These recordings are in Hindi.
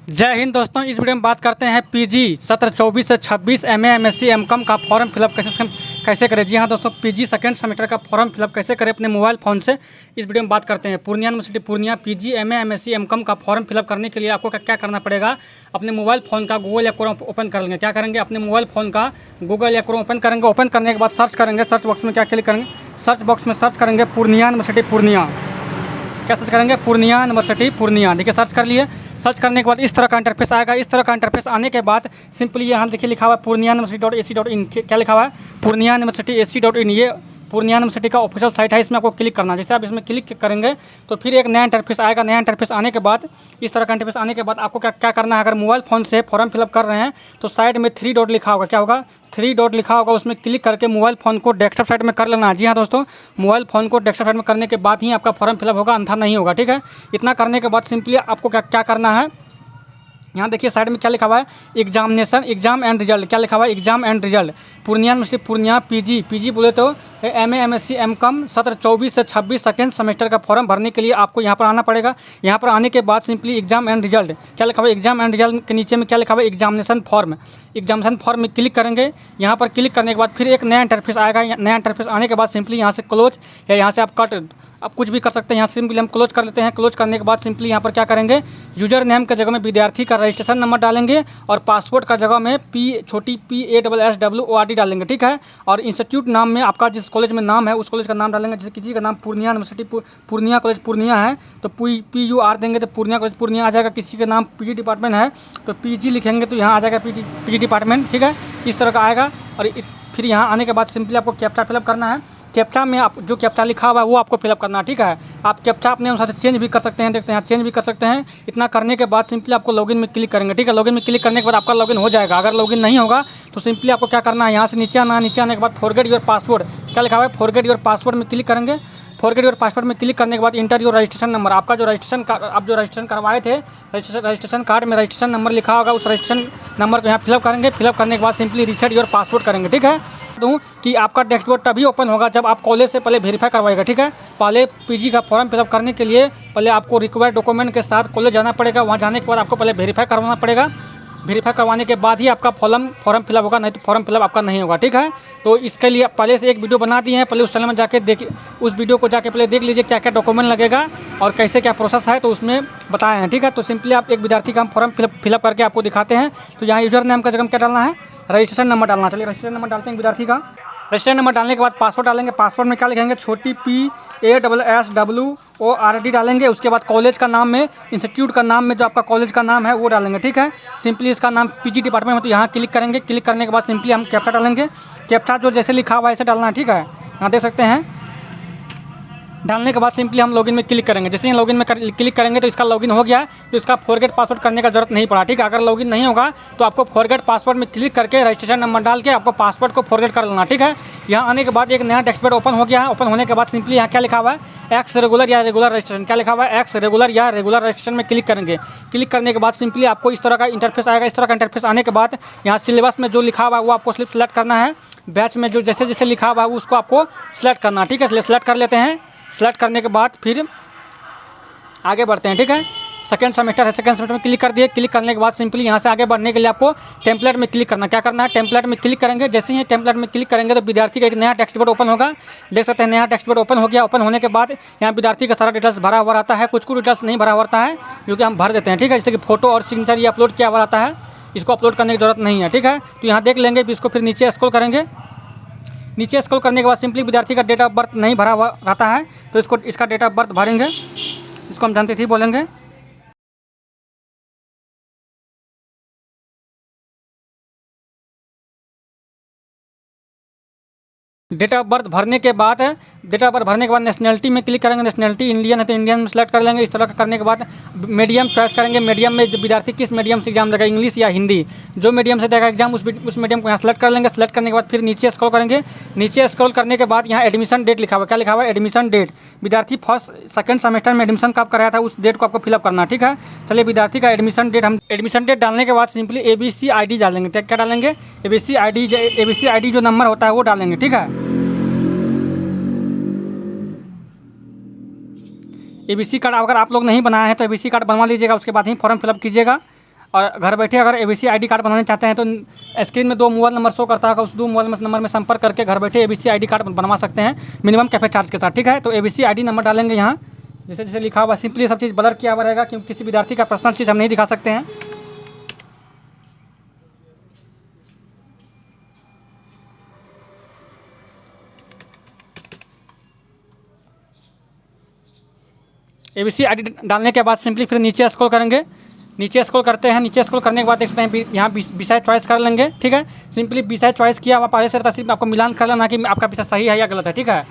जय हिंद दोस्तों। इस वीडियो में बात करते हैं पीजी सत्र 24 से 26 एमए एमएससी एमकॉम का फॉर्म फिलअप कैसे करें। जी हाँ दोस्तों, पीजी सेकंड सेमेस्टर का फॉर्म फिलअप कैसे करें अपने मोबाइल फ़ोन से, इस वीडियो में बात करते हैं। Purnia University Purnia PG MA MSc MCom का फॉर्म फिलअप करने के लिए आपको क्या करना पड़ेगा, अपने मोबाइल फ़ोन का गूगल या क्रोम ओपन कर लेंगे। क्या करेंगे, अपने मोबाइल फ़ोन का गूगल या क्रोम ओपन करेंगे। ओपन करने के बाद सर्च करेंगे। सर्च बॉक्स में क्या क्लिक करेंगे, सर्च बॉक्स में सर्च करेंगे पूर्णिया यूनिवर्सिटी पूर्णिया। क्या सर्च करेंगे, पूर्णिया यूनिवर्सिटी पूर्णिया। देखिए सर्च कर लिए। सर्च करने के बाद इस तरह का इंटरफेस आएगा। इस तरह का इंटरफेस आने के बाद सिंपली यहाँ देखिए लिखा हुआ है पूर्णिया यूनिवर्सिटी.ac.in। क्या लिखा हुआ है, पूर्णिया यूनिवर्सिटी.ac.in। ये पूर्णिया यूनिवर्सिटी का ऑफिशियल साइट है, इसमें आपको क्लिक करना है। जैसे आप इसमें क्लिक करेंगे तो फिर एक नया इंटरफेस आएगा। नया इंटरफेस आने के बाद, इस तरह का इंटरफेस आने के बाद आपको क्या करना है, अगर मोबाइल फ़ोन से फॉर्म फिलअप कर रहे हैं तो साइड में 3 डॉट लिखा होगा। क्या होगा, 3 डॉट लिखा होगा, उसमें क्लिक करके मोबाइल फ़ोन को डेस्कटॉप साइड में कर लेना है। जी हाँ दोस्तों, मोबाइल फ़ोन को डेस्कटॉप साइड में करने के बाद ही आपका फॉर्म फिलअप होगा, अन्यथा नहीं होगा। ठीक है, इतना करने के बाद सिंपली आपको क्या करना है, यहाँ देखिए साइड में क्या लिखा हुआ है, एग्जाम एंड रिजल्ट। क्या लिखा हुआ है, exam and result. Purnia University Purnia PG बोले तो एमए एमएससी एमकॉम सत्र 24 से 26 सेकेंड सेमेस्टर का फॉर्म भरने के लिए आपको यहाँ पर आना पड़ेगा। यहाँ पर आने के बाद सिंपली एग्जाम एंड रिजल्ट, क्या लिखा हुआ है, एग्जाम एंड रिजल्ट के नीचे में क्या लिखा हुआ है, एग्जामिनेशन फॉर्म। एग्जामिनेशन फॉर्म में क्लिक करेंगे। यहाँ पर क्लिक करने के बाद फिर एक नया इंटरफेस आएगा। नया इंटरफेस आने के बाद सिंपली यहाँ से क्लोज या यहाँ से आप कट, आप कुछ भी कर सकते हैं। यहाँ सिंपली हम क्लोज कर लेते हैं। क्लोज करने के बाद सिंपली यहाँ पर क्या करेंगे, यूजर नेम के जगह में विद्यार्थी का रजिस्ट्रेशन नंबर डालेंगे और पासपोर्ट का जगह में PASSWORD डालेंगे। ठीक है, और इंस्टीट्यूट नाम में आपका जिस कॉलेज में नाम है उस कॉलेज का नाम डालेंगे। जैसे किसी का नाम पूर्णिया यूनिवर्सिटी पूर्णिया कॉलेज पूर्णिया है तो PUR देंगे तो पूर्णिया कॉलेज पूर्णिया आ जाएगा। किसी का नाम PG डिपार्टमेंट है तो PG लिखेंगे तो यहाँ आ जाएगा PG डिपार्टमेंट। ठीक है, इस तरह का आएगा। और फिर यहाँ आने के बाद सिंपली आपको कैप्चा फिलअप करना है। कैप्चा में आप जो कैप्चा लिखा हुआ है वो आपको फिलअप करना है। ठीक है, आप कैप्चा अपने अनुसार से चेंज भी कर सकते हैं। देखते हैं, चेंज भी कर सकते हैं। इतना करने के बाद सिंपली आपको लॉगिन में क्लिक करेंगे। ठीक है, लॉगिन में क्लिक करने के बाद आपका लॉगिन हो जाएगा। अगर लॉगिन नहीं होगा तो सिंपली आपको क्या करना है, यहाँ से नीचे आना है। नीचे आने के बाद फॉरगेट योर पासवर्ड, क्या लिखा हुआ है, फॉरगेट योर पासवर्ड में क्लिक करेंगे। फॉरगेट योर पासवर्ड में क्लिक करने के बाद इंटर योर रजिस्ट्रेशन नंबर, आपका जो रजिस्ट्रेशन करवाए थे, रजिस्ट्रेशन कार्ड में रजिस्ट्रेशन नंबर लिखा होगा, उस रजिस्ट्रेशन नंबर को यहाँ फिलअप करेंगे। फिलअप करने के बाद सिंपली रीसेट योर पासवर्ड करेंगे। ठीक है, दूँ कि आपका डैशबोर्ड तभी ओपन होगा जब आप कॉलेज से पहले वेरीफाई करवाएगा। ठीक है, पहले पीजी का फॉर्म फिलअप करने के लिए पहले आपको रिक्वायर्ड डॉक्यूमेंट के साथ कॉलेज जाना पड़ेगा। वहाँ जाने के बाद आपको पहले वेरीफाई करवाना पड़ेगा। वेरीफाई करवाने के बाद ही आपका फॉर्म फिलअप होगा, नहीं तो फॉर्म फिलअप आपका नहीं होगा। ठीक है, तो इसके लिए पहले से एक वीडियो बना दिए हैं, पहले उस चैनल में जाके देखिए, उस वीडियो को जाके पहले देख लीजिए क्या क्या डॉक्यूमेंट लगेगा और कैसे क्या प्रोसेस है, तो उसमें बताए हैं। ठीक है, तो सिंपली आप एक विद्यार्थी का हम फॉर्म फिलअप करके आपको दिखाते हैं। तो यहाँ यूजर नेम का जगह क्या डालना है, रजिस्ट्रेशन नंबर डालना। चलिए रजिस्ट्रेशन नंबर डालते हैं विद्यार्थी का। रजिस्ट्रेशन नंबर डालने के बाद पासवर्ड डालेंगे। पासवर्ड में क्या लिखेंगे, छोटी PASSWORD डालेंगे। उसके बाद कॉलेज का नाम में, इंस्टीट्यूट का नाम में जो आपका कॉलेज का नाम है वो डालेंगे। ठीक है, सिंपली इसका नाम PG डिपार्टमेंट है तो यहाँ क्लिक करेंगे। क्लिक करने के बाद सिंपली हम कैप्चा डालेंगे। कैप्चा जो जैसे लिखा हुआ है ऐसे डालना है। ठीक है, यहाँ देख सकते हैं। डालने के बाद सिंपली हम लॉगिन में क्लिक करेंगे। जैसे ही लॉगिन में क्लिक करेंगे तो इसका लॉगिन हो गया, तो इसका फॉरगेट पासवर्ड करने का जरूरत नहीं पड़ा। ठीक है, अगर लॉगिन नहीं होगा तो आपको फॉरगेट पासवर्ड में क्लिक करके रजिस्ट्रेशन नंबर डाल के आपको पासवर्ड को फॉरगेट कर लेना। ठीक है, यहाँ आने के बाद एक नया डैशबोर्ड ओपन हो गया है। ओपन होने के बाद सिंपली यहाँ क्या लिखा हुआ है, एक्स रेगुलर या रेगुलर रजिस्ट्रेशन। क्या लिखा हुआ है, एक्स रेगुलर या रेगुलर रजिस्ट्रेशन में क्लिक करेंगे। क्लिक करने के बाद सिंपली आपको इस तरह का इंटरफेस आएगा। इस तरह का इंटरफेस आने के बाद यहाँ सिलेबस में जो लिखा हुआ है वो आपको सेलेक्ट करना है। बैच में जो जैसे जैसे लिखा हुआ है उसको आपको सेलेक्ट करना है। ठीक है, इसलिए सेलेक्ट कर लेते हैं। सेलेक्ट करने के बाद फिर आगे बढ़ते हैं। ठीक है, सेकंड सेमेस्टर है, सेकंड सेमेस्टर में क्लिक कर दिए। क्लिक करने के बाद सिंपली यहाँ से आगे बढ़ने के लिए आपको टेम्पलेट में क्लिक करना। क्या करना है, टेम्पलेट में क्लिक करेंगे। जैसे ही टेम्पलेट में क्लिक करेंगे तो विद्यार्थी का एक नया टेक्स्ट बोर्ड ओपन होगा। देख सकते हैं नया टेक्स्ट बोर्ड ओपन हो गया। ओपन होने के बाद यहाँ विद्यार्थी का सारा डिटेल्स भरा हुआ रहता है। कुछ डिटेल्स नहीं भरा हुआ रहता है जो कि हम भर देते हैं। ठीक है, जैसे कि फोटो और सिग्नेचर ये अपलोड किया हुआ रहता है, इसको अपलोड करने की जरूरत नहीं है। ठीक है, तो यहाँ देख लेंगे। इसको फिर नीचे स्क्रॉल करेंगे। नीचे स्क्रॉल करने के बाद सिंपली विद्यार्थी का डेट ऑफ बर्थ नहीं भरा हुआ रहता है तो इसका डेट ऑफ बर्थ भरेंगे। इसको हम जानते थे बोलेंगे। डेट ऑफ बर्थ भरने के बाद नेशनलिटी में क्लिक करेंगे। नेशनलिटी इंडियन है तो इंडियन में सेलेक्ट कर लेंगे। इस तरह का करने के बाद मीडियम चॉइस करेंगे। मीडियम में विद्यार्थी किस मीडियम से एग्जाम देगा, इंग्लिश या हिंदी, जो मीडियम से देगा एग्जाम उस मीडियम को यहाँ सेलेक्ट कर लेंगे। सेलेक्ट करने के बाद फिर नीचे स्क्रॉल करेंगे। नीचे स्क्रॉल करने के बाद यहाँ एडमिशन डेट लिखा हुआ है। क्या लिखा हुआ है, एडमिशन डेट। विद्यार्थी फर्स्ट सेकंड सेमेस्टर में एडमिशन कब कराया था उस डेट को आपको फिलअप करना। ठीक है, चलिए विद्यार्थी का एडमिशन डेट, हम एडमिशन डेट डालने के बाद सिंपली ABC ID डालेंगे। क्या डालेंगे, ABC ID जो नंबर होता है वो डालेंगे। ठीक है, ABC कार्ड अगर आप लोग नहीं बनाए हैं तो ABC कार्ड बनवा लीजिएगा। उसके बाद ही फॉर्म फिलअप कीजिएगा। और घर बैठे अगर एबीसी आईडी कार्ड बनाना चाहते हैं तो स्क्रीन में 2 मोबाइल नंबर शो करता है, उस 2 मोबाइल नंबर में संपर्क करके घर बैठे एबीसी आईडी कार्ड बनवा सकते हैं मिनिमम कैफे चार्ज के साथ। ठीक है, तो एबीसी आईडी नंबर डालेंगे यहाँ, जैसे जैसे लिखा हुआ सिंपली सब चीज़ ब्लर किया हुआ रहेगा क्योंकि किसी विद्यार्थी का पर्सनल चीज़ हम नहीं दिखा सकते हैं। एबीसी आईडी डालने के बाद सिंपली फिर नीचे स्क्रॉल करेंगे, नीचे स्क्रॉल करते हैं, नीचे स्क्रॉल करने के बाद देख सकते हैं यहाँ विषय चॉइस कर लेंगे। ठीक है, सिंपली विषय चॉइस किया हुआ पहले से रहता है, सिर्फ आपको मिलान कर लेना कि आपका विषय सही है या गलत है। ठीक है,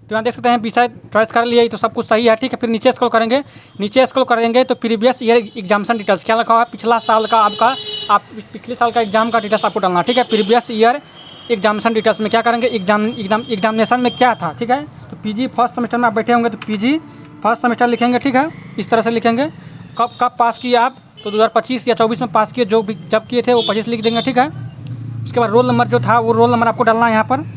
तो यहाँ देख सकते हैं विषय चॉइस कर लिया तो सब कुछ सही है। ठीक है, फिर नीचे स्क्रॉल करेंगे, नीचे स्क्रॉल करेंगे तो प्रीवियस ईयर एग्जामिनेशन डिटेल्स क्या लिखा हुआ है, पिछला साल का आपका पिछले साल का एग्जाम का डिटेल्स आपको डालना। ठीक है, प्रीवियस ईयर एग्जामिनेशन डिटेल्स में क्या करेंगे, एग्जामिनेशन में क्या था। ठीक है, तो पीजी फर्स्ट सेमेस्टर में आप बैठे होंगे तो पीजी फर्स्ट सेमेस्टर लिखेंगे। ठीक है, इस तरह से लिखेंगे। कब पास किए आप, तो 2025 या 24 में पास किए, जो भी जब किए थे वो 25 लिख देंगे। ठीक है, उसके बाद रोल नंबर जो था वो रोल नंबर आपको डालना है यहाँ पर।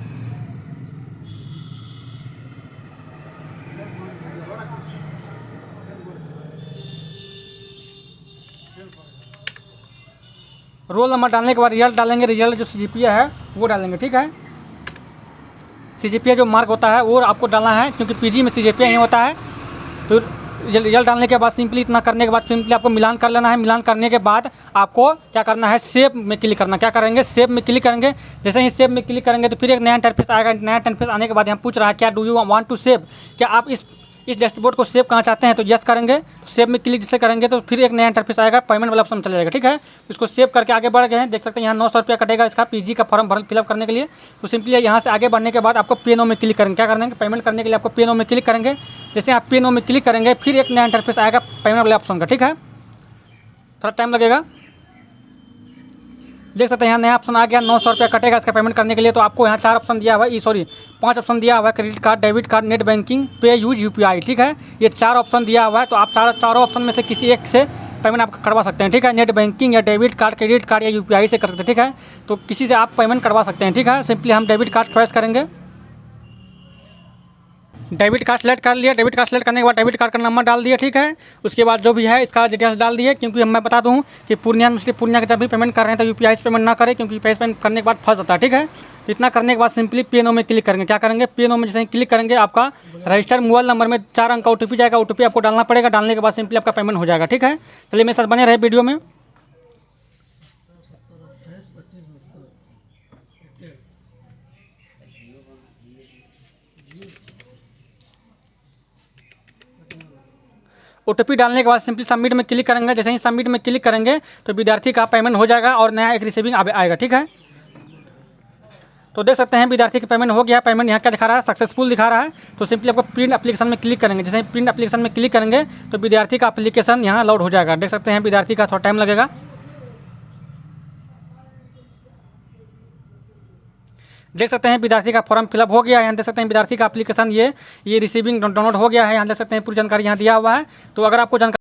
रोल नंबर डालने के बाद रिजल्ट डालेंगे, रिजल्ट जो सीजीपीए है वो डालेंगे। ठीक है, सीजीपीए जो मार्क होता है वो आपको डालना है क्योंकि पीजी में सीजीपीए ही होता है। तो रिजल्ट डालने के बाद सिंपली इतना करने के बाद सिंपली आपको मिलान कर लेना है। मिलान करने के बाद आपको क्या करना है, सेव में क्लिक करना। क्या करेंगे, सेव में क्लिक करेंगे। जैसे ही सेव में क्लिक करेंगे तो फिर एक नया इंटरफेस आएगा। नया इंटरफेस आने के बाद यहाँ पूछ रहा है क्या do you want to save, क्या आप इस डैशबोर्ड को सेव कहाँ चाहते हैं, तो यस करेंगे। सेव में क्लिक जिससे करेंगे तो फिर एक नया इंटरफेस आएगा, पेमेंट वाला ऑप्शन चला जाएगा। ठीक है, इसको सेव करके आगे बढ़ गए हैं। देख सकते हैं यहाँ 900 रुपया कटेगा इसका पीजी का फॉर्म फिलअप करने के लिए। तो सिंपली यहाँ से आगे बढ़ने के बाद आपको पे नो में क्लिक करेंगे। क्या करेंगे, पेमेंट करने के लिए आपको पे नो में क्लिक करेंगे। जैसे आप पे नो में क्लिक करेंगे फिर एक नया इंटरफेस आएगा पेमेंट वाले ऑप्शन का। ठीक है, थोड़ा टाइम लगेगा। देख सकते हैं यहाँ नया ऑप्शन आ गया, 900 रुपया कटेगा इसका पेमेंट करने के लिए। तो आपको यहाँ 4 ऑप्शन दिया हुआ है, 5 ऑप्शन दिया हुआ है, credit card, debit card, net banking, पे यूज यूपीआई। ठीक है, ये 4 ऑप्शन दिया हुआ है। तो आप चारों ऑप्शन में से किसी एक से पेमेंट आप करवा सकते हैं। ठीक है, नेट बैंकिंग या डेबिट कार्ड, क्रेडिट कार्ड या यूपीआई से कर सकते हैं। ठीक है, तो किसी से आप पेमेंट करवा सकते हैं। ठीक है, सिंपली हम डेबिट कार्ड चॉइस करेंगे। डेबिट कार्ड सेलेक्ट कर लिया। डेबिट कार्ड सेलेक्ट करने के बाद डेबिट कार्ड का नंबर डाल दिया। ठीक है, उसके बाद जो भी है इसका डिटेल्स डाल दिए क्योंकि मैं बता दूं कि पूर्णिया के जब भी पेमेंट कर रहे हैं तो यूपीआई से पेमेंट ना करें क्योंकि यूपीआई से पेमेंट करने के बाद फंस जाता है। ठीक है, तो इतना करने के बाद सिंपली पे नो में क्लिक करेंगे। क्या करेंगे, पे नो में जैसे ही क्लिक करेंगे आपका रजिस्टर मोबाइल नंबर में 4 अंक का ओटीपी जाएगा। ओटीपी आपको डालना पड़ेगा, डालने के बाद सिंपली आपका पेमेंट हो जाएगा। ठीक है, चलिए मेरे साथ बने रहे वीडियो में। ओटीपी डालने के बाद सिंपली सबमिट में क्लिक करेंगे। जैसे ही सबमिट में क्लिक करेंगे तो विद्यार्थी का पेमेंट हो जाएगा और नया एक रिसीविंग आएगा। ठीक है, तो देख सकते हैं विद्यार्थी का पेमेंट हो गया। पेमेंट यहाँ क्या दिखा रहा है, सक्सेसफुल दिखा रहा है। तो सिंपली आपको प्रिंट एप्लीकेशन में क्लिक करेंगे। जैसे ही प्रिंट एप्लीकेशन में क्लिक करेंगे तो विद्यार्थी का एप्लीकेशन यहाँ लोड हो जाएगा। देख सकते हैं विद्यार्थी का थोड़ा टाइम लगेगा। देख सकते हैं विद्यार्थी का फॉर्म फिलअप हो गया है। यहाँ देख सकते हैं विद्यार्थी का एप्लीकेशन ये रिसीविंग डाउनलोड हो गया है। यहाँ देख सकते हैं पूरी जानकारी यहाँ दिया हुआ है। तो अगर आपको जानकारी